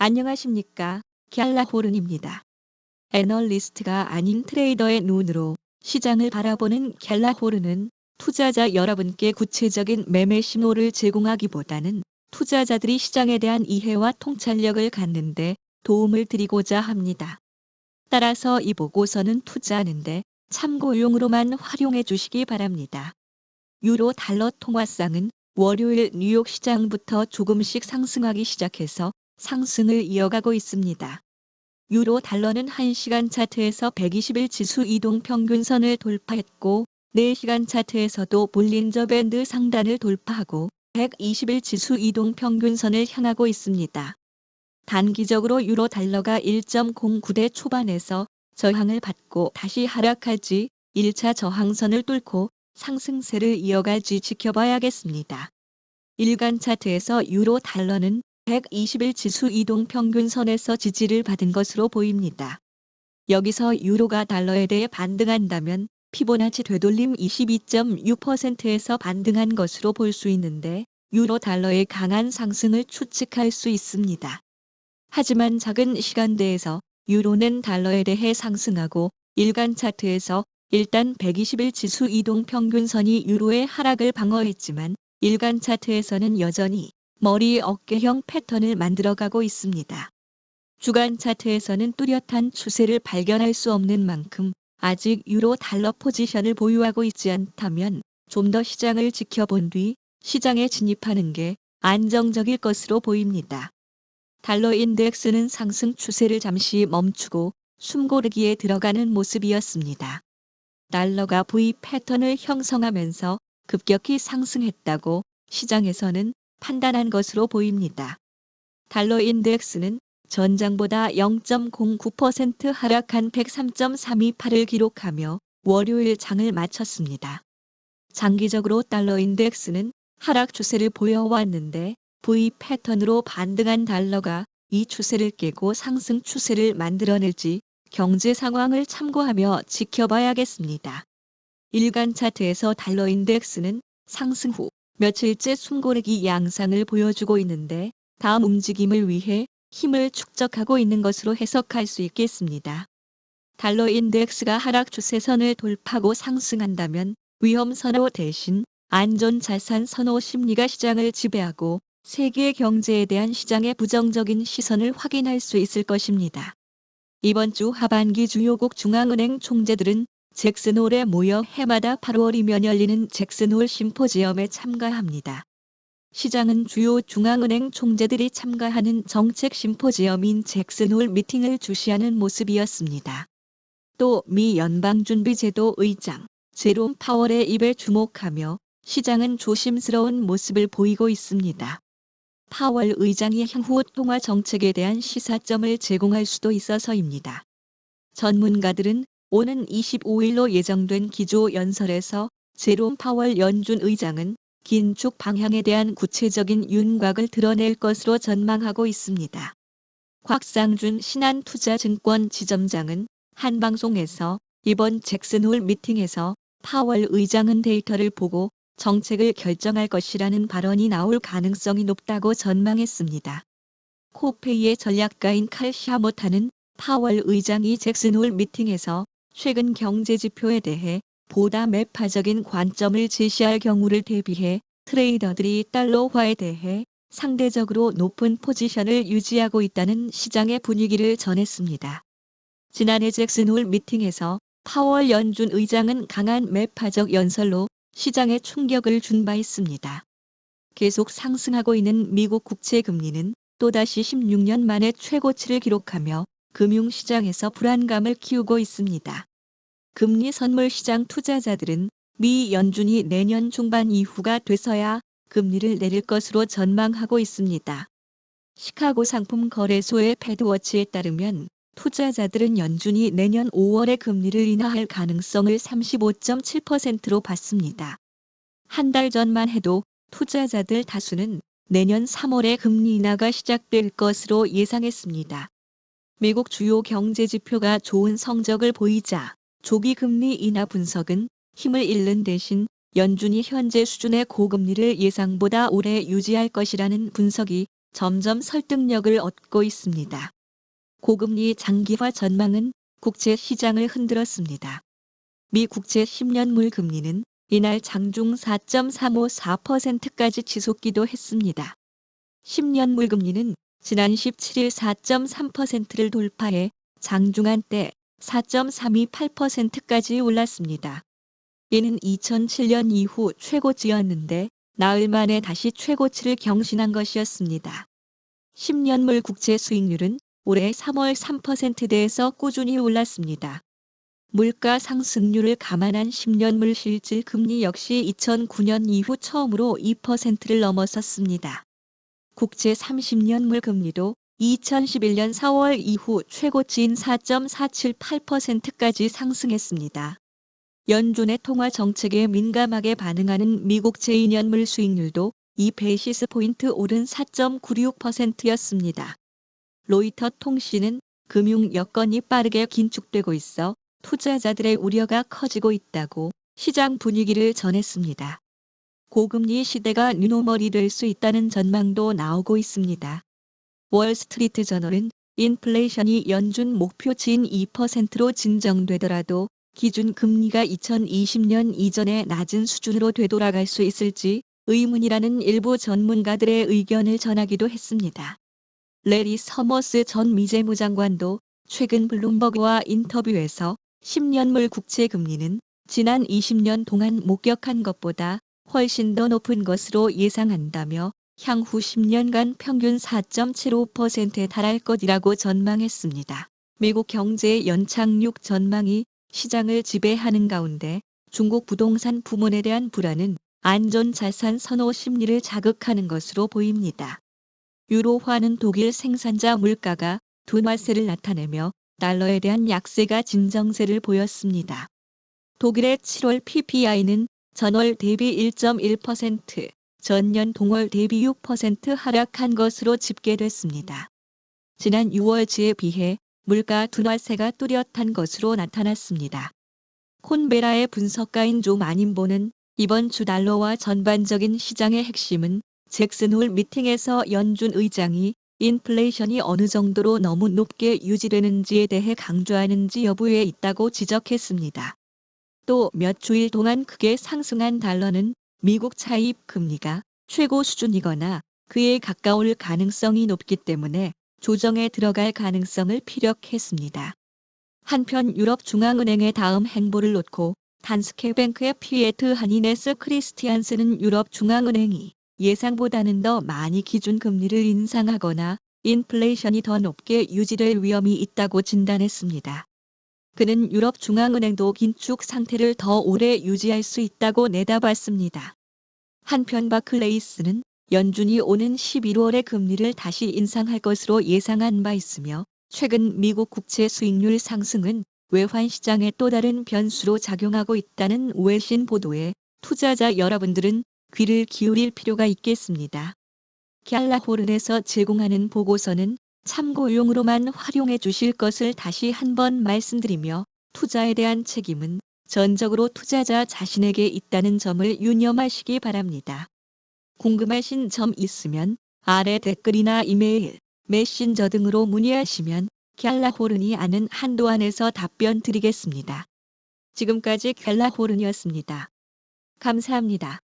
안녕하십니까. 갤라호른입니다. 애널리스트가 아닌 트레이더의 눈으로 시장을 바라보는 갤라호른은 투자자 여러분께 구체적인 매매 신호를 제공하기보다는 투자자들이 시장에 대한 이해와 통찰력을 갖는 데 도움을 드리고자 합니다. 따라서 이 보고서는 투자하는데 참고용으로만 활용해 주시기 바랍니다. 유로 달러 통화상은 월요일 뉴욕 시장부터 조금씩 상승하기 시작해서 상승을 이어가고 있습니다. 유로 달러는 1시간 차트에서 120일 지수 이동 평균선을 돌파했고 4시간 차트에서도 볼린저 밴드 상단을 돌파하고 120일 지수 이동 평균선을 향하고 있습니다. 단기적으로 유로 달러가 1.09대 초반에서 저항을 받고 다시 하락할지 1차 저항선을 뚫고 상승세를 이어갈지 지켜봐야겠습니다. 일간 차트에서 유로 달러는 120일 지수 이동 평균선에서 지지를 받은 것으로 보입니다. 여기서 유로가 달러에 대해 반등한다면 피보나치 되돌림 22.6%에서 반등한 것으로 볼 수 있는데 유로 달러의 강한 상승을 추측할 수 있습니다. 하지만 작은 시간대에서 유로는 달러에 대해 상승하고 일간 차트에서 일단 120일 지수 이동 평균선이 유로의 하락을 방어했지만 일간 차트에서는 여전히 머리 어깨형 패턴을 만들어가고 있습니다. 주간 차트에서는 뚜렷한 추세를 발견할 수 없는 만큼 아직 유로 달러 포지션을 보유하고 있지 않다면 좀 더 시장을 지켜본 뒤 시장에 진입하는 게 안정적일 것으로 보입니다. 달러 인덱스는 상승 추세를 잠시 멈추고 숨고르기에 들어가는 모습이었습니다. 달러가 V 패턴을 형성하면서 급격히 상승했다고 시장에서는 판단한 것으로 보입니다. 달러 인덱스는 전장보다 0.09% 하락한 103.328을 기록하며 월요일 장을 마쳤습니다. 장기적으로 달러 인덱스는 하락 추세를 보여왔는데 V 패턴으로 반등한 달러가 이 추세를 깨고 상승 추세를 만들어낼지 경제 상황을 참고하며 지켜봐야겠습니다. 일간 차트에서 달러 인덱스는 상승 후 며칠째 숨고르기 양상을 보여주고 있는데 다음 움직임을 위해 힘을 축적하고 있는 것으로 해석할 수 있겠습니다. 달러 인덱스가 하락 추세선을 돌파하고 상승한다면 위험 선호 대신 안전 자산 선호 심리가 시장을 지배하고 세계 경제에 대한 시장의 부정적인 시선을 확인할 수 있을 것입니다. 이번 주 하반기 주요국 중앙은행 총재들은 잭슨홀에 모여 해마다 8월이면 열리는 잭슨홀 심포지엄에 참가합니다. 시장은 주요 중앙은행 총재들이 참가하는 정책 심포지엄인 잭슨홀 미팅을 주시하는 모습이었습니다. 또 미 연방준비제도 의장 제롬 파월의 입에 주목하며 시장은 조심스러운 모습을 보이고 있습니다. 파월 의장이 향후 통화 정책에 대한 시사점을 제공할 수도 있어서입니다. 전문가들은 오는 25일로 예정된 기조연설에서 제롬 파월 연준 의장은 긴축 방향에 대한 구체적인 윤곽을 드러낼 것으로 전망하고 있습니다. 곽상준 신한투자증권 지점장은 한 방송에서 이번 잭슨홀 미팅에서 파월 의장은 데이터를 보고 정책을 결정할 것이라는 발언이 나올 가능성이 높다고 전망했습니다. 코페이의 전략가인 칼 샤모타는 파월 의장이 잭슨홀 미팅에서 최근 경제 지표에 대해 보다 매파적인 관점을 제시할 경우를 대비해 트레이더들이 달러화에 대해 상대적으로 높은 포지션을 유지하고 있다는 시장의 분위기를 전했습니다. 지난해 잭슨홀 미팅에서 파월 연준 의장은 강한 매파적 연설로 시장에 충격을 준 바 있습니다. 계속 상승하고 있는 미국 국채 금리는 또다시 16년 만에 최고치를 기록하며 금융시장에서 불안감을 키우고 있습니다. 금리 선물 시장 투자자들은 미 연준이 내년 중반 이후가 돼서야 금리를 내릴 것으로 전망하고 있습니다. 시카고 상품 거래소의 패드워치에 따르면 투자자들은 연준이 내년 5월에 금리를 인하할 가능성을 35.7%로 봤습니다. 한 달 전만 해도 투자자들 다수는 내년 3월에 금리 인하가 시작될 것으로 예상했습니다. 미국 주요 경제 지표가 좋은 성적을 보이자 조기 금리 인하 분석은 힘을 잃는 대신 연준이 현재 수준의 고금리를 예상보다 오래 유지할 것이라는 분석이 점점 설득력을 얻고 있습니다. 고금리 장기화 전망은 국채 시장을 흔들었습니다. 미 국채 10년물 금리는 이날 장중 4.354%까지 치솟기도 했습니다. 10년물 금리는 지난 17일 4.3%를 돌파해 장중 한때 4.328%까지 올랐습니다. 이는 2007년 이후 최고치였는데 나흘 만에 다시 최고치를 경신한 것이었습니다. 10년물 국채 수익률은 올해 3월 3%대에서 꾸준히 올랐습니다. 물가 상승률을 감안한 10년물 실질 금리 역시 2009년 이후 처음으로 2%를 넘어섰습니다. 국채 30년물 금리도 2011년 4월 이후 최고치인 4.478%까지 상승했습니다. 연준의 통화 정책에 민감하게 반응하는 미국 제2년물 수익률도 2베이시스 포인트 오른 4.96%였습니다. 로이터 통신은 금융 여건이 빠르게 긴축되고 있어 투자자들의 우려가 커지고 있다고 시장 분위기를 전했습니다. 고금리 시대가 뉴노멀이 될 수 있다는 전망도 나오고 있습니다. 월스트리트 저널은 인플레이션이 연준 목표치인 2%로 진정되더라도 기준 금리가 2020년 이전의 낮은 수준으로 되돌아갈 수 있을지 의문이라는 일부 전문가들의 의견을 전하기도 했습니다. 레리 서머스 전 미재무 장관도 최근 블룸버그와 인터뷰에서 10년물 국채 금리는 지난 20년 동안 목격한 것보다 훨씬 더 높은 것으로 예상한다며 향후 10년간 평균 4.75%에 달할 것이라고 전망했습니다. 미국 경제의 연착륙 전망이 시장을 지배하는 가운데 중국 부동산 부문에 대한 불안은 안전자산 선호 심리를 자극하는 것으로 보입니다. 유로화는 독일 생산자 물가가 둔화세를 나타내며 달러에 대한 약세가 진정세를 보였습니다. 독일의 7월 PPI는 전월 대비 1.1%, 전년 동월 대비 6% 하락한 것으로 집계됐습니다. 지난 6월치에 비해 물가 둔화세가 뚜렷한 것으로 나타났습니다. 콘베라의 분석가인 조 마닌보는 이번 주 달러와 전반적인 시장의 핵심은 잭슨 홀 미팅에서 연준 의장이 인플레이션이 어느 정도로 너무 높게 유지되는지에 대해 강조하는지 여부에 있다고 지적했습니다. 또 몇 주일 동안 크게 상승한 달러는 미국 차입 금리가 최고 수준이거나 그에 가까울 가능성이 높기 때문에 조정에 들어갈 가능성을 피력했습니다. 한편 유럽중앙은행의 다음 행보를 놓고 단스케뱅크의 피에트 하니네스 크리스티안스는 유럽중앙은행이 예상보다는 더 많이 기준금리를 인상하거나 인플레이션이 더 높게 유지될 위험이 있다고 진단했습니다. 그는 유럽중앙은행도 긴축 상태를 더 오래 유지할 수 있다고 내다봤습니다. 한편 바클레이스는 연준이 오는 11월에 금리를 다시 인상할 것으로 예상한 바 있으며 최근 미국 국채 수익률 상승은 외환 시장의 또 다른 변수로 작용하고 있다는 외신 보도에 투자자 여러분들은 귀를 기울일 필요가 있겠습니다. 갤라호른에서 제공하는 보고서는 참고용으로만 활용해 주실 것을 다시 한번 말씀드리며 투자에 대한 책임은 전적으로 투자자 자신에게 있다는 점을 유념하시기 바랍니다. 궁금하신 점 있으면 아래 댓글이나 이메일, 메신저 등으로 문의하시면 갤라호른이 아는 한도 안에서 답변 드리겠습니다. 지금까지 갤라호른이었습니다. 감사합니다.